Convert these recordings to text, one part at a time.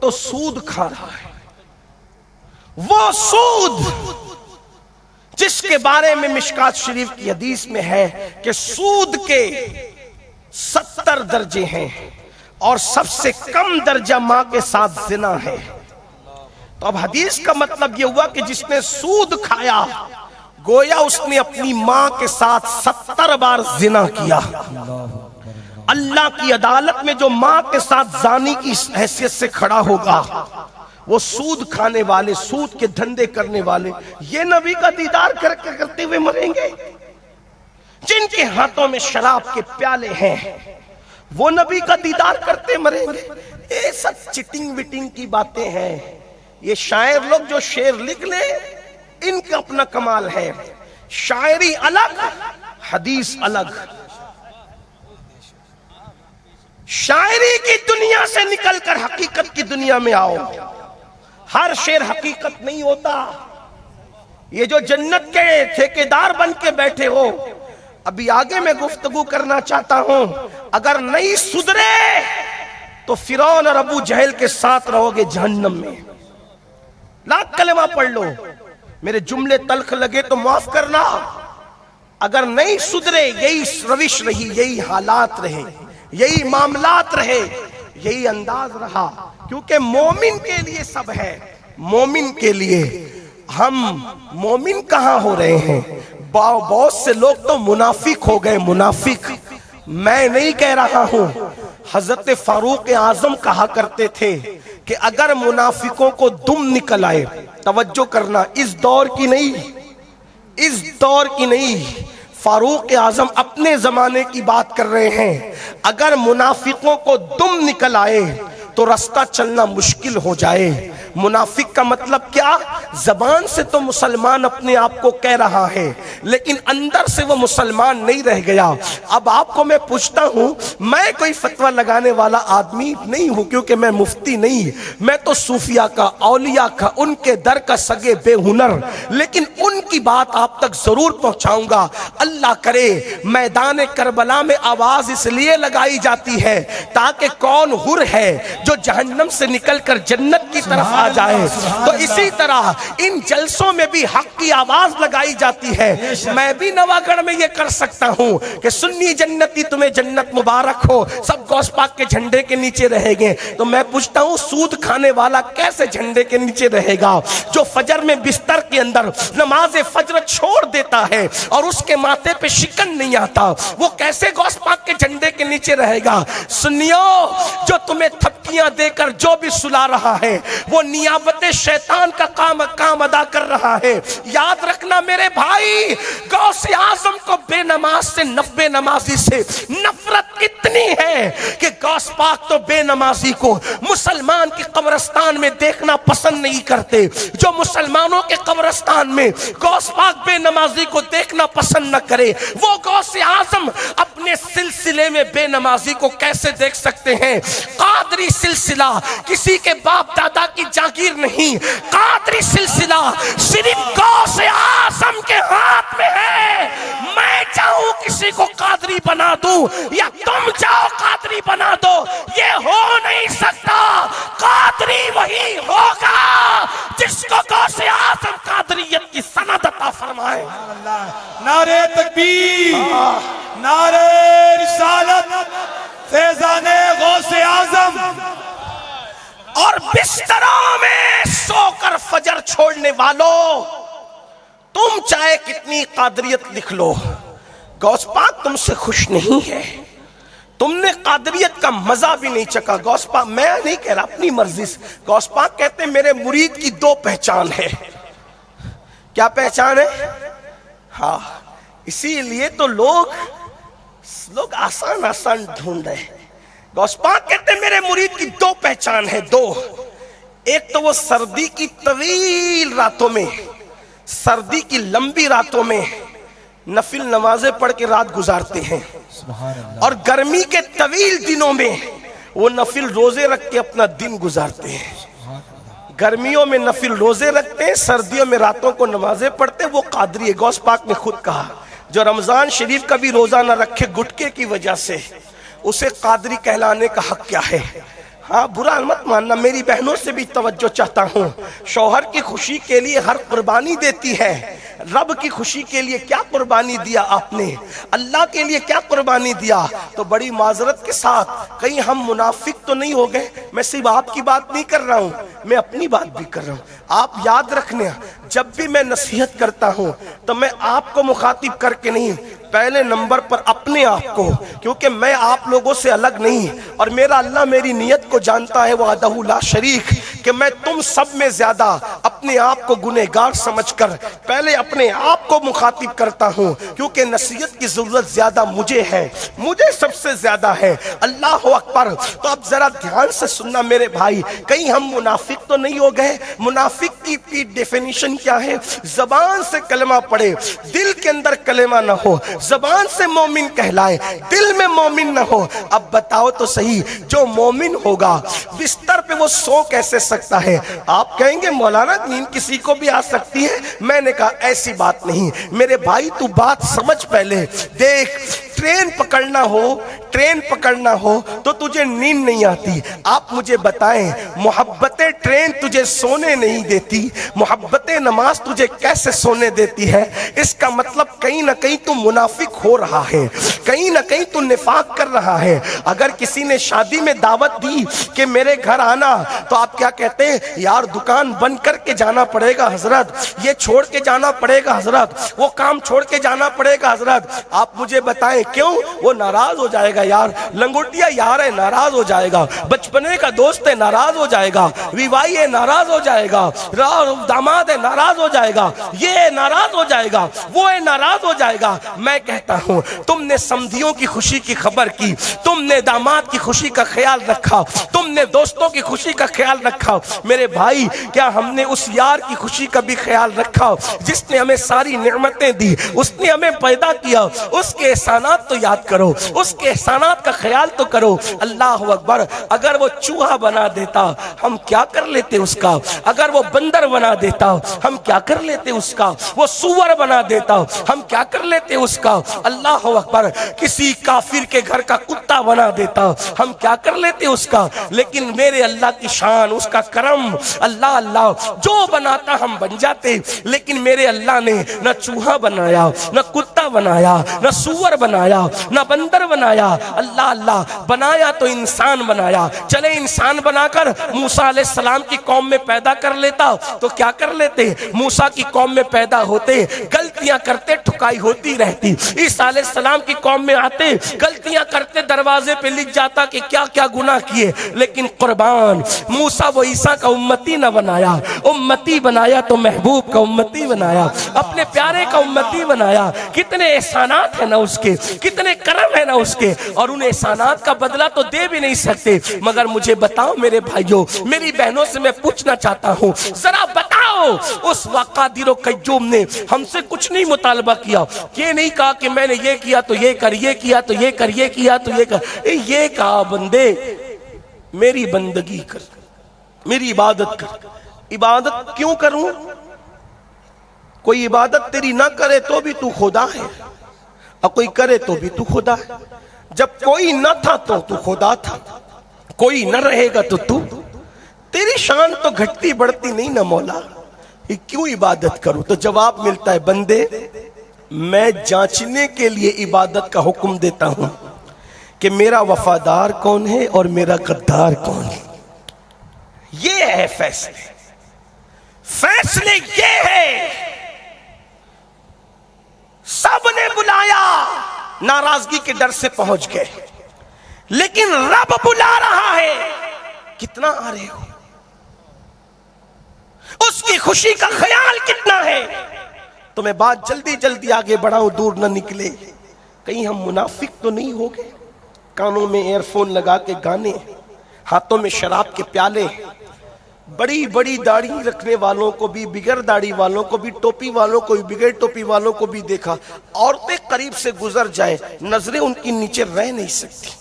तो सूद खा रहा है। वो सूद जिसके बारे में मिशकात शरीफ की हदीस में है कि सूद के 70 दर्जे हैं और सबसे कम दर्जा मां के साथ जिना है। तो अब हदीस का मतलब यह हुआ कि जिसने सूद खाया गोया उसने अपनी मां के साथ 70 बार जिना किया। अल्लाह की अदालत में जो मां के साथ जानी की हैसियत से खड़ा होगा वो सूद खाने वाले, सूद के धंधे करने वाले, ये नबी का दीदार करते हुए मरेंगे। जिनके हाथों में शराब के प्याले हैं वो नबी का दीदार करते मरेंगे। ये सब चिटिंग विटिंग की बातें हैं। ये शायर लोग जो शेर लिख ले इनका अपना कमाल है। शायरी अलग, हदीस अलग। शायरी की दुनिया से निकलकर हकीकत की दुनिया में आओ। हर शेर हकीकत नहीं होता। ये जो जन्नत के ठेकेदार बन के बैठे हो, अभी आगे मैं गुफ्तगू करना चाहता हूं, अगर नहीं सुधरे तो फिरौन और अबू जहल के साथ रहोगे जहन्नम में। लाख कलमा पढ़ लो, मेरे जुमले तल्ख लगे तो माफ करना। अगर नहीं सुधरे, यही रविश रही, यही हालात रहे, यही मामलात रहे, यही अंदाज रहा, क्योंकि मोमिन के लिए सब है। मोमिन के लिए हम मोमिन कहां हो रहे हैं? बहुत से लोग तो मुनाफिक हो गए। मुनाफिक मैं नहीं कह रहा हूं, हजरत फारूक आजम कहा करते थे कि अगर मुनाफिकों को दुम निकल आए, तवज्जो करना, इस दौर की नहीं, इस दौर की नहीं, फारूक आजम अपने जमाने की बात कर रहे हैं। अगर मुनाफिकों को दुम निकल आए तो रास्ता चलना मुश्किल हो जाए। मुनाफिक का मतलब क्या? जबान से तो मुसलमान अपने आप को कह रहा है लेकिन अंदर से वो मुसलमान नहीं रह गया। अब आपको मैं पूछता हूं, मैं कोई फतवा लगाने वाला आदमी नहीं हूं क्योंकि मैं मुफ्ती नहीं, मैं तो सूफिया का, औलिया का, उनके दर का सगे बेहुनर, लेकिन उनकी बात आप तक जरूर पहुंचाऊंगा। अल्लाह करे मैदान करबला में आवाज इसलिए लगाई जाती है ताकि कौन हुर है जो जहन्नम से निकलकर जन्नत की तरफ आ जाए। तो इसी तरह इन जलसों में भी हक की आवाज लगाई जाती है। मैं भी नवागढ़ में ये कर सकता हूं कि सुन्नी जन्नती तुम्हें जन्नत मुबारक हो, सब गौस पाक के झंडे के नीचे रहेंगे। तो मैं पूछता हूं, सूद खाने वाला कैसे झंडे के नीचे रहेगा? जो फजर में बिस्तर के अंदर नमाज फजर छोड़ देता है और उसके माथे पे शिकन नहीं आता, वो कैसे गौस पाक के झंडे के नीचे रहेगा? सुनियो, जो तुम्हें थपकियां देकर जो भी सुला रहा है वो नियाबत शैतान का काम अदा कर रहा है। याद रखना मेरे भाई, गौसे आजम को बेनमाज से बेनमाजी से नफरत इतनी है कि गौस पाक तो बेनमाजी को मुसलमान के कब्रिस्तान में देखना पसंद नहीं करते। जो मुसलमानों के कब्रिस्तान में गौस पाक बेनमाजी को देखना पसंद न करे, वो गौसे आजम अपने सिलसिले में बेनमाजी को कैसे देख सकते हैं? कादरी सिलसिला किसी के बाप दादा की जागीर नहीं, कादरी सिलसिला सिर्फ गौसे आजम के हाथ में है। मैं चाहूं किसी को कादरी बना दूं या तुम चाहो कादरी बना दो, ये हो नहीं सकता। कादरी वही होगा जिसको गौसे आजम कादरियत की सनद अता फरमाए। नारे तकबीर, नारे रिसालत, फैज़ाने गौसे आजम। और बिस्तरों में सोकर फजर छोड़ने वालों, तुम चाहे कितनी कादरियत लिख लो, गौस पाक तुमसे खुश नहीं है। तुमने कादरियत का मजा भी नहीं चखा। गौस पाक, मैं नहीं कह रहा, अपनी मर्जी से, गौस पाक कहते हैं मेरे मुरीद की दो पहचान है। क्या पहचान है? हाँ, इसीलिए तो लोग आसान आसान ढूंढ रहे हैं। गौस पाक कहते हैं मेरे मुरीद की दो पहचान है, दो। एक तो वो सर्दी की तवील रातों में, सर्दी की लंबी रातों में नफिल नमाजें पढ़ के रात गुजारते हैं, और गर्मी के तवील दिनों में वो नफिल रोजे रख के अपना दिन गुजारते हैं। गर्मियों में नफिल रोजे रखते हैं, सर्दियों में रातों को नमाजें पढ़ते हैं। वो कादरी है। गौस पाक ने खुद कहा, जो रमजान शरीफ का भी रोजा न रखे गुटके की वजह से, उसे कादरी कहलाने का हक क्या है? हाँ, बुरा मत मानना, मेरी बहनों से भी तवज्जो चाहता हूँ। शौहर की खुशी के लिए हर कुर्बानी देती है। रब की खुशी के लिए क्या कुर्बानी दिया आपने, अल्लाह के लिए क्या कुर्बानी दिया। तो बड़ी माजरत के साथ, कहीं हम मुनाफिक तो नहीं हो गए। मैं सिर्फ आपकी बात नहीं कर रहा हूँ, मैं अपनी बात भी कर रहा हूँ। आप याद रखने, जब भी मैं नसीहत करता हूँ तो मैं आपको मुखातिब करके नहीं, पहले नंबर पर अपने आप को, क्योंकि मैं आप लोगों से अलग नहीं, और मेरा अल्लाह मेरी नियत को जानता है, वह अदहु ला शरीक, कि मैं तुम सब में ज्यादा अपने आप को गुनहगार समझकर पहले अपने आप को मुखातिब करता हूँ, क्योंकि नसीहत की जरूरत ज्यादा मुझे है, मुझे सबसे ज्यादा है। अल्लाह अकबर। तो अब जरा ध्यान से सुनना मेरे भाई, कहीं हम मुनाफिक तो नहीं हो गए। मुनाफिक की डेफिनेशन क्या है? जबान से कलमा पढ़े, दिल के अंदर कलेमा ना हो, जबान से मोमिन कहलाए, दिल में मोमिन ना हो। अब बताओ तो सही, जो मोमिन होगा बिस्तर पे वो सो कैसे सकता है? आप कहेंगे मौलाना नींद किसी को भी आ सकती है। मैंने कहा ऐसी बात नहीं मेरे भाई, तू बात समझ पहले। देख, ट्रेन पकड़ना हो तो तुझे नींद नहीं आती। आप मुझे बताएं, मोहब्बतें ट्रेन तुझे सोने नहीं देती, मोहब्बतें नमाज तुझे कैसे सोने देती है? इसका मतलब कहीं ना कहीं तू मुनाफिक हो रहा है, कहीं ना कहीं तू निफाक कर रहा है। अगर किसी ने शादी में दावत दी कि मेरे घर आना, तो आप क्या कहते हैं? यार दुकान बंद करके जाना पड़ेगा हजरत, ये छोड़ के जाना पड़ेगा हजरत, वो काम छोड़ के जाना पड़ेगा हजरत। आप मुझे बताएं क्यों? वो नाराज हो जाएगा यार, लंगोटिया यार है नाराज हो जाएगा, बचपने का दोस्त है नाराज हो जाएगा, विवाही है नाराज हो जाएगा, दामाद है नाराज हो जाएगा, ये नाराज हो जाएगा, वो है नाराज हो जाएगा। मैं कहता हूं, तुमने समधियों की खुशी की खबर की, तुमने दामाद की खुशी का ख्याल रखा, तुमने दोस्तों की खुशी का ख्याल रखा। मेरे भाई, क्या हमने उस यार की खुशी का भी ख्याल रखा जिसने हमें सारी नेमतें दी, उसने हमें पैदा किया? उसके एहसानात तो याद करो, उसके एहसानात का ख्याल तो करो। अल्लाह अकबर। अगर वो चूहा बना देता हम क्या कर लेते उसका? अगर वो बंदर बना देता हम क्या कर लेते उसका? वो सुअर बना देता हम क्या कर लेते उसका? अल्लाह अकबर। किसी काफिर के घर का कुत्ता बना देता हम क्या कर लेते उसका? लेकिन मेरे अल्लाह की शान, उसका करम, अल्लाह अल्लाह, जो बनाता हम बन जाते। लेकिन मेरे अल्लाह ने न चूहा बनाया, न कुत्ता बनाया, न सुअर बनाया, न बंदर बनाया। अल्लाह अल्लाह, बनाया तो इंसान बनाया। चले इंसान बनाकर मूसा अलैहिस्सलाम की कौम में पैदा कर लेता तो क्या कर लेते? मूसा की कौम में पैदा होते, गलतियां करते, ठुकाई होती रहती। ईसा अलैहिस्सलाम की कौम में आते, गलतियां करते, दरवाजे पे लिख जाता कि क्या क्या गुनाह किए। लेकिन कुर्बान, मूसा वो ईसा का उम्मती न बनाया, उम्मती बनाया तो महबूब का उम्मती बनाया, अपने प्यारे का उम्मती बनाया। कितने एहसानात है ना उसके, कितने करम है ना उसके, और उन एहसानात का बदला तो दे भी नहीं सकते। मगर मुझे बताओ मेरे भाइयों, मेरी बहनों से मैं पूछना चाहता हूँ, जरा बताओ, उस वाक़ादिर कय्यूम ने हमसे कुछ नहीं मुतालबा किया? ये नहीं कहा कि मैंने ये किया तो ये कर, ये किया तो ये कर, ये किया तो ये कर। ये कहा बंदे मेरी बंदगी कर, मेरी इबादत कर। इबादत क्यों करूं? कोई इबादत तेरी ना करे तो भी तू खुदा है, और कोई करे तो भी तू खुदा है। जब कोई न था तो तू खुदा था, कोई न रहेगा तो तू। तेरी शान तो घटती बढ़ती नहीं ना मौला, क्यों इबादत करूं? तो जवाब मिलता है, बंदे मैं जांचने के लिए इबादत का हुक्म देता हूं कि मेरा वफादार कौन है और मेरा गद्दार कौन है। ये है फैसले, फैसले ये है। सबने बुलाया, नाराजगी के डर से पहुंच गए, लेकिन रब बुला रहा है। कितना आ रहे हो? उसकी खुशी का ख्याल कितना है? तो मैं बात जल्दी जल्दी आगे बढ़ाऊं, दूर न निकले। कहीं हम मुनाफिक तो नहीं हो गए? कानों में एयरफोन लगा के गाने, हाथों में शराब के प्याले, बड़ी बड़ी दाढ़ी रखने वालों को भी, बिगर दाढ़ी वालों को भी, टोपी वालों को भी, बिगर टोपी वालों को भी देखा। औरतें करीब से गुजर जाए, नजरें उनकी नीचे रह नहीं सकती।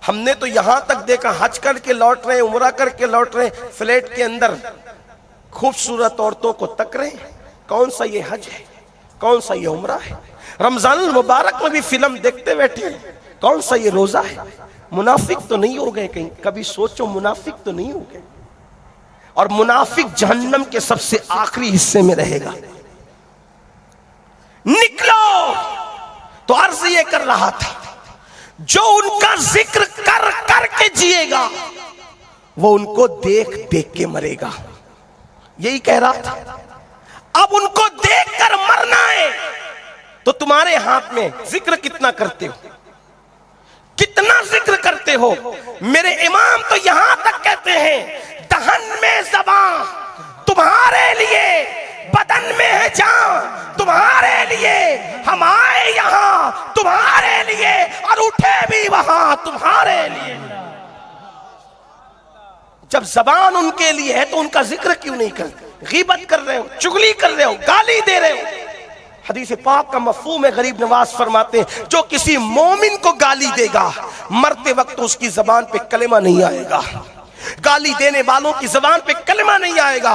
हमने तो यहां तक देखा, हज करके लौट रहे, उमरा करके लौट रहे, फ्लैट के अंदर खूबसूरत औरतों को तक रहे। कौन सा ये हज है, कौन सा ये उमरा है? रमजान मुबारक में भी फिल्म देखते बैठे, कौन सा ये रोजा है? मुनाफिक तो नहीं हो गए कहीं? कभी सोचो, मुनाफिक तो नहीं हो गए? और मुनाफिक जहन्नम के सबसे आखिरी हिस्से में रहेगा। निकलो। तो अर्ज ये कर रहा था, जो उनका जिक्र कर करके जिएगा वो उनको देख देख के मरेगा। यही कह रहा था। अब उनको देखकर मरना है तो तुम्हारे हाथ में। जिक्र कितना करते हो, कितना जिक्र करते हो? मेरे इमाम तो यहां तक कहते हैं, दहन में ज़बान तुम्हारे लिए, बदन में है जान तुम्हारे लिए। हम आए यहां तुम्हारे लिए और उठे भी वहां तुम्हारे लिए। जब जबान उनके लिए है तो उनका जिक्र क्यों नहीं करते? गीबत कर रहे हो, चुगली कर रहे हो, गाली दे रहे हो। हदीस पाक का मफहूम है, गरीब नवाज फरमाते हैं, जो किसी मोमिन को गाली देगा मरते वक्त उसकी जबान पे कलेमा नहीं आएगा। गाली देने वालों की जबान पे कलेमा नहीं आएगा।